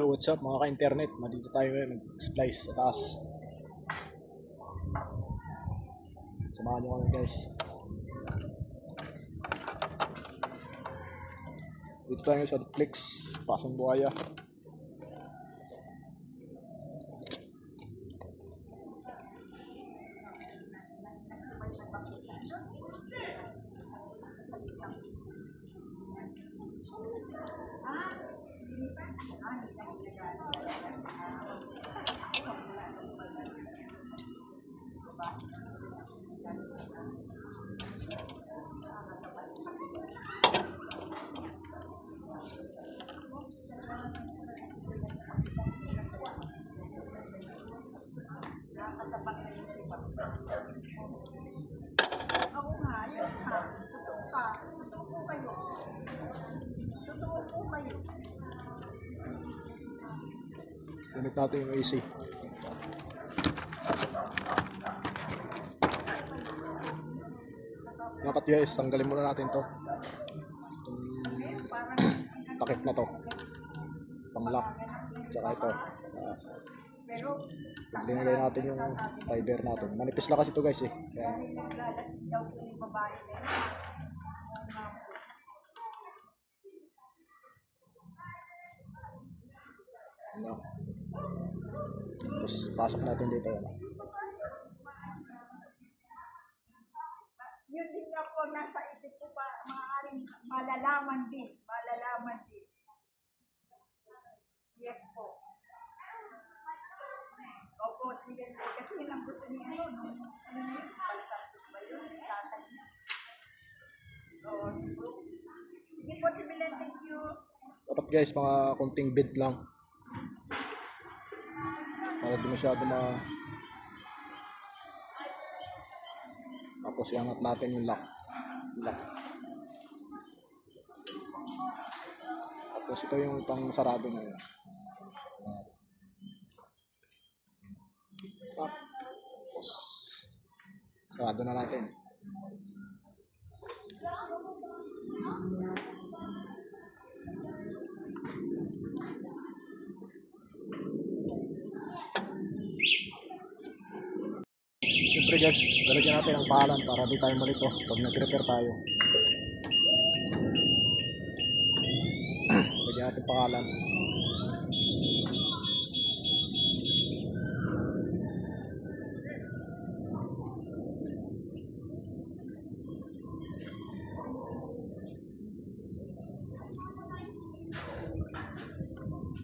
Yo, what's up mga ka-internet? Nandito tayo ngayon, nag-splice sa taas. Samahan nyo kami guys. Dito tayo sa Flex, Pasong Buhaya. Ako nga, yun ha. Totoo ka. Totoo po kayo. Totoo po kayo. Tunit natin yung AC. Dapat guys, tanggalin muna natin to. Itong takip na to. Pang-lock. Tsaka ito. Linagay natin yung fiber natin. Manipis lang kasi ito guys eh. Kaya, Naglalasing daw po yung babae na yun. ano. Tapos pasok natin dito. Ano. Yun din nga po nasa isip ko pa, maaaring malalaman din. Malalaman din. Yes po. Opo, sige. Kasi yun ang gusto niya. Ano na yun? Palasapos ba yun? Tatay niya. Oo, sige po, Sibilan, thank you. Dapat guys, mga konting bid lang. Para di masyado Tapos iangat natin yung lock. Tapos ito yung pang sarado na yun. Tapos sarado na natin. Siyempre guys, lalagyan natin ang pahalan para di tayo malito pag nag-repair tayo. Lagyan natin pahalan.